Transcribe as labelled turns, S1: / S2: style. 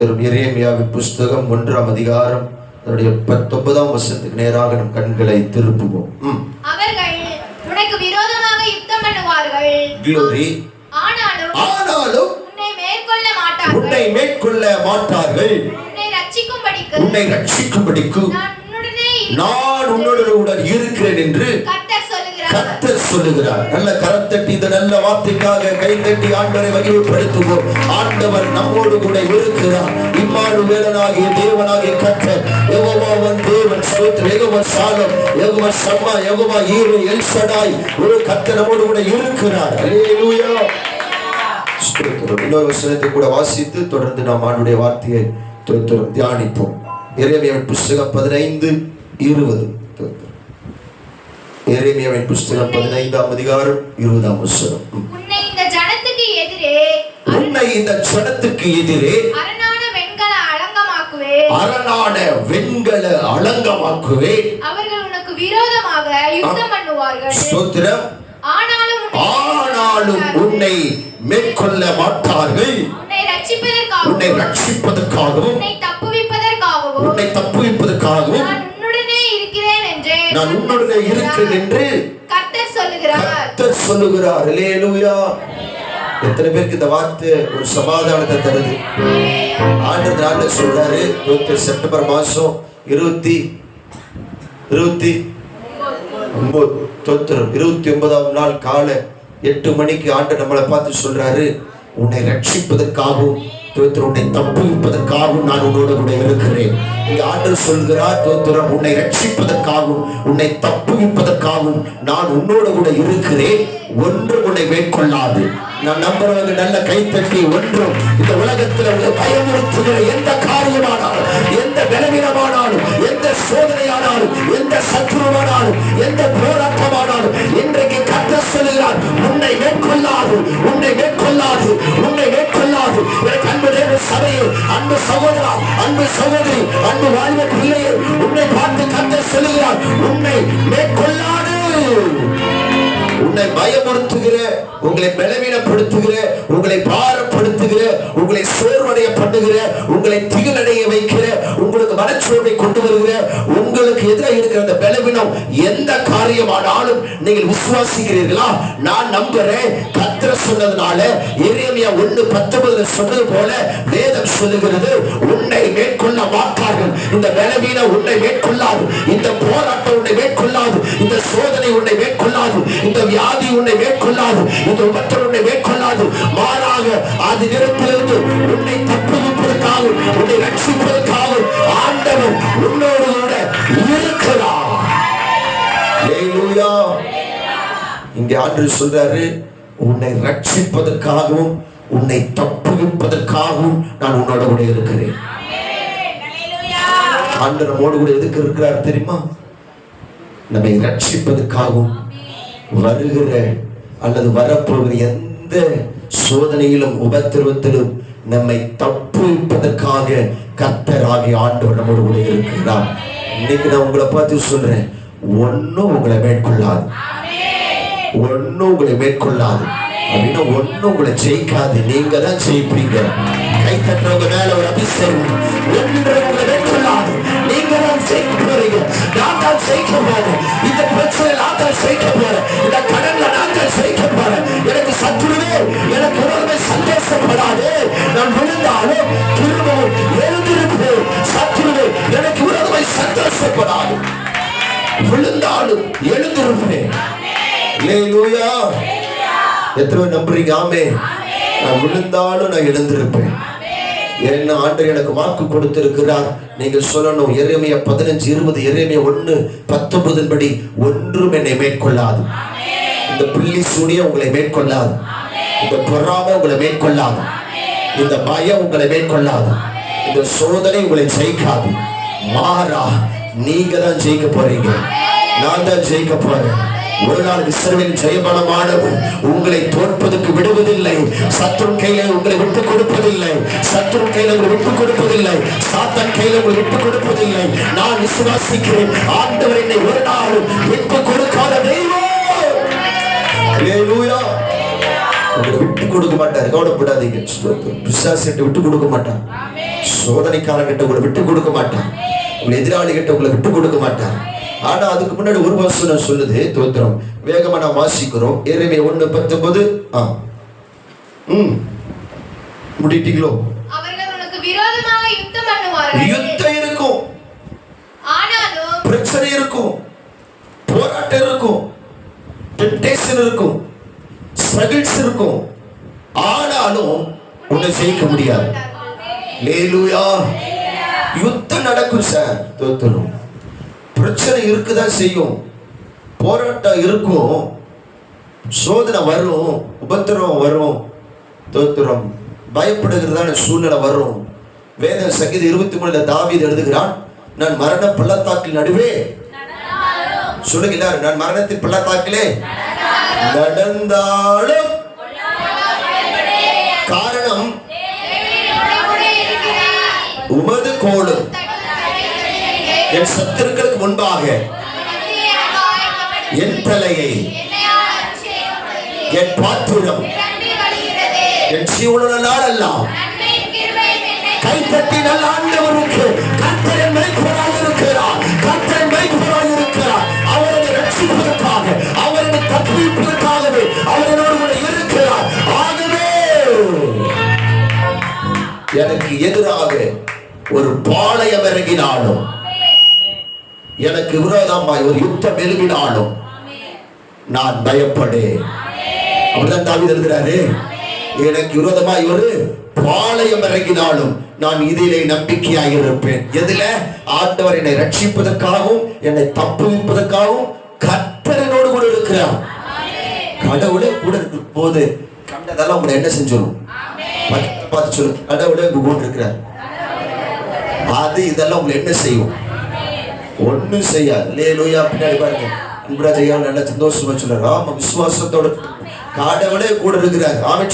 S1: எரேமியாவின் புஸ்தகம் 1ஆம் அதிகாரம் 19ஆம் வசனத்துக்கு நேராக நம் கண்களை திருப்புவோம்.
S2: அவர்கள் உனக்கு விரோதமாக யுத்தம் பண்ணுவார்கள்.
S1: Glory. ஆனாலும் உன்னை மேற்கொள்ள மாட்டார்கள். உன்னை ரட்சிக்கும்படிக்கு நான் உன்னுடன் இருக்கிறேன் என்று கர்த்தர் சொல்லுகிறார். நல்ல கரத்தட்டி இந்த நல்ல வார்த்தைக்காக கைதட்டி ஆண்டவரை மகிமைப்படுத்துவோம். ஆண்டவர் நம்மோடு கூட இருக்கிறார். இம்மானுவேலனாகிய தேவனாகிய கர்த்தர், யெகோவாவின் தேவன், ஸ்தோத்திரம். யெகோவா ஷாலோம், யெகோவா ஷம்மா, யெகோவா ஈரே, எல் ஷடாய், ஒரு கர்த்தர் நம்மோடு கூட இருக்கிறார். அல்லேலூயா. ஸ்தோத்திரம். இன்னொரு வசனத்தை கூட வாசித்து தொடர்ந்து நாம் ஆண்டவருடைய வார்த்தையை தியானிப்போம். எரேமியாவின் புஸ்தகம் 15:20. எரேமியாவின் புஸ்தகம் 15ஆம் அதிகாரம் 20ஆம் வசனம்.
S2: உன்னை இந்த ஜனத்துக்கு எதிரே அரணான வெண்கல அலங்கமாக்குவே. அவர்கள் உனக்கு விரோதமாக யுத்தம் பண்ணுவார்கள்.
S1: ஸ்தோத்திரம். ஆனாலும் உன்னை மேற்கொள்ள மாட்டார்கள். உன்னை ரட்சிப்பதற்காகவும் உன்னை தப்புவிப்பதற்காகவும் நான் உன்னுடனே இருக்கிறேன் என்று கர்த்தர் சொல்லுகிறார். அல்லேலூயா. எத்தனை பேருக்கு இந்த வார்த்தை ஒரு சமாதானத்தை தருது? ஆண்டவர் சொல்றாரு. செப்டம்பர் மாசம் 29ஆம் நாள் காலை 8 மணிக்கு ஆண்டவர் நம்மளை பார்த்து சொல்றாரு, உன்னை ரட்சிப்பதற்காகவும் உன்னை தப்புவிப்பதற்காகவும் நான் உன்னோடு கூட இருக்கிறேன். ஆண்டவர் சொல்கிறார், தோத்திரம், உன்னை ரட்சிப்பதற்காகவும் உன்னை தப்புவிப்பதற்காகவும் நான் உன்னோடு கூட இருக்கிறேன். ஒன்று உன்னை மேற்கொள்ளாது. நான் நம்புறவங்க நல்ல கைத்தட்டி, ஒன்றும் இந்த உலகத்தில் உங்களை பயமுறுத்துகிற எந்த காரியமானாலும், எந்த பலவீனமானாலும், எந்த சோதனையானாலும், எந்த சத்துருவானாலும், எந்த போராட்டமானாலும் இன்றைக்கு கர்த்தர் சொல்லுகிறார், உன்னை மேற்கொள்ளாது, உன்னை மேற்கொள்ளாது, உன்னை மேற்கொள்ளாது. அன்பு தேவ சபையே, அன்பு சகோதரா, அன்பு சகோதரி, அன்பு வாழ்வு பிள்ளையே, உன்னை பார்த்து கர்த்தர் சொல்லுகிறார், உன்னை மேற்கொள்ளாது. உன்னை பயமுறுத்துகிற, உங்களை பலவீனப்படுத்துகிற, உங்களை பாரப்படுத்துகிற, உங்களை சோர்வடைய பண்ணுகிற, உங்களை திகிலடைய வைக்கிற, உங்களுக்கு மனச்சோர்வை கொண்டு வருகிற, உங்களுக்கு எதிராக இருக்கிற அந்த பலவீனம் எந்த காரியமானாலும் நீங்கள் விசுவாசிக்கிறீர்களா? நான் நம்புறேன். கர்த்தர் சொன்னதுனால எரேமியா 1:19 சொன்னது போல வேதம் சொல்லுகிறது, உன்னை மேற்கொள்ள மாட்டார்கள். இந்த பலவீனம் உன்னை மேற்கொள்ளாது. இந்த போராட்டம் உன்னை மேற்கொள்ளாது. இந்த சோதனை உன்னை மேற்கொள்ளாது. இந்த வியாதி உன்னை மேற்கொள்ளாது. இந்த உபத்திரம் உன்னை மேற்கொள்ளாது. மாறாக அது நிறத்திலிருந்து உன்னை தப்புவிப்பதற்காக, உன்னை ரட்சிப்பதற்காக ஆண்டவர் உன்னோடு கூட இருக்கிறார். அல்லேலூயா. இங்கே ஆண்டவர் சொல்றாரு, உன்னை ரட்சிப்பதற்காகவும் உன்னை தப்புவிப்பதற்காகவும் நான் உன்னோட கூட இருக்கிறேன். ஆண்டவர் நம்மோடு கூட எதுக்கு இருக்கிறார் தெரியுமா? நம்மை ரட்சிப்பதற்காகவும் வருகிற அல்லது வரப்போகிற எந்த சோதனையிலும் உபத்திரவத்திலும் நம்மை தப்புவிப்பதற்காக கர்த்தராகிய ஆண்டவர் நம்மோடு கூட இருக்கிறார். இன்னைக்கு நான் உங்களை பார்த்து சொல்றேன், ஒன்னும் உங்களை மேற்கொள்ளாது. ஒன்னும் உங்களை மேற்கொள்ளாது அப்படின்னா ஒன்னும் உங்களை ஜெயிக்காது. நீங்க தான் ஜெயிப்பீங்க. கை தட்டுறவங்க மேல ஒரு அபிஷேகம். ஒன்று உங்களை மேற்கொள்ளாது. நீங்க தான் ஜெயிக்க போறீங்க. நான் தான் ஜெயிக்க போறேன். இந்த பிரச்சனை நான் தான் ஜெயிக்க போறேன். இந்த கடன்ல நான் தான் ஜெயிக்க போறேன். எனக்கு சத்துருவே, எனக்கு உடனே சந்தேசப்படாது. நான் விழுந்தாலும் திரும்பவும் எழுந்திருப்பேன். சத்துருவே, எனக்கு உடனே சந்தேசப்படாது. விழுந்தாலும் எழுந்திருப்பேன். அல்லேலூயா. எத்தனை நம்புறீங்க? ஆமே. நான் விழுந்தாலும் நான் எழுந்திருப்பேன். என்ன ஆண்டவர் எனக்கு வாக்கு கொடுத்திருக்கிறார். நீங்கள் சொல்லணும், எரேமியா 15:20, எரேமியா 1:19 படி, ஒன்றும் என்னை மேற்கொள்ளாது. இந்த பில்லி சூனியம் உங்களை மேற்கொள்ளாது. இந்த பொறாமை உங்களை மேற்கொள்ளாது. இந்த பயம் உங்களை மேற்கொள்ளாது. இந்த சோதனை உங்களை ஜெயிக்காது. மாறா நீங்க தான் ஜெயிக்க போறீங்க. நான் தான் ஜெயிக்க போறேன். ஒரு நாள் இஸ்ரவேல் ஜெயபலமானவர் உங்களை தோற்பதற்கு விடுவதில்லை. சத்துரு கையில உங்களை விட்டு கொடுப்பதில்லை. சத்துரு கையில உங்களை விட்டு கொடுப்பதில்லை. சாத்தான் கையில உங்களை விட்டு கொடுப்பதில்லை. நான் விசுவாசிக்கிறேன், ஆண்டவர் என்னை ஒரு நாளும் விட்டு கொடுக்காத தெய்வம். அல்லேலூயா. உங்களை விட்டு கொடுக்க மாட்டார். கவலைப்படாதீங்க. பிசாசுகிட்ட விட்டு கொடுக்க மாட்டார். சோதனைக்காரங்கிட்ட உங்களை விட்டு கொடுக்க மாட்டார். உங்களை எதிராளி கிட்ட உங்களை விட்டு கொடுக்க மாட்டார். ஆனா அதுக்கு முன்னாடி ஒரு வசனம் சொல்லுது. தோத்திரம். வேகமா நான் வாசிக்கிறோம். எரேமியா 1:19. முடிட்டீங்களோ?
S2: அவர்கள் உனக்கு விரோதமாக யுத்தம் பண்ணுவார்கள்.
S1: யுத்தம் இருக்கும்,
S2: ஆனாலும்
S1: பிரச்சனை இருக்கும், போராட்டம் இருக்கும், டெம்டேஷன் இருக்கும், ஸ்ட்ரகிள்ஸ் இருக்கும். ஆனாலும் உன்னை ஜெயிக்க முடியாது. ஹல்லேலூயா. யுத்தம் நடக்கும் சார். தோத்திரம். பிரச்சனை இருக்குதான் செய்யும், போராட்டம் இருக்கும், சோதனை வரும், உபத்திரம் வரும். தோத்திரம். பயப்படுகிறதான சூழ்நிலை வரும். வேத சங்கீதம் 23 தாவீது எழுதுகிறான், நான் மரண பள்ளத்தாக்கில் நடுவே சொல்லுகிறார், நான் மரணத்தின் பள்ளத்தாக்கிலே நடந்தாலும். காரணம் உமது கோலும் என் சத்துருக்களுக்கு முன்பாக என் தலையை என் பாத்துரம் என் ஜீவனுள்ள நாளெல்லாம் கைத்தட்டி நல்ல ஆண்டவருக்கு கர்த்தர் மேய்ப்பராக இருக்கிறார். கர்த்தர் மேய்ப்பராக இருக்கிறார். அவரை ரட்சிப்பதற்காக, அவரை தப்புவிப்பதற்காகவே அவரோடு கூட இருக்கிறார். ஆகவே எனக்கு எதிராக ஒரு பாளையம் இறங்கினாலும், எனக்கு விரோதமாய் ஒரு யுத்தம் எழுப்பினாலும் நான் பயப்படேன். அப்படிதான் தாவீது எழுதுறாரு. எனக்கு விரோதமாய் ஒரு பாளையம் இறங்கினாலும் நான் இதிலே நம்பிக்கையாக இருப்பேன். எதுல? ஆண்டவர் என்னை ரட்சிப்பதற்காகவும் என்னை தப்புவிப்பதற்காகவும் கர்த்தரோடு கூட இருக்கிறார். கடவுளே கூட இருக்கும் போது கண்டதெல்லாம் உங்களை என்ன செஞ்சிடும்? பார்த்து சொல்லு, கடவுளே உங்க கூட இருக்கிறார். அது இதெல்லாம் உங்களை என்ன செய்யும்? ஒன்னும் செய்யாது. ஹல்லேலூயா. பின்னாடி பாருங்க, அன்புராஜ் ஐயா நல்ல சந்தோஷமா சொல்றாரு. ஆமா, விசுவாசத்தோட கடவுளே கூட இருக்கிறார். ஆமென்.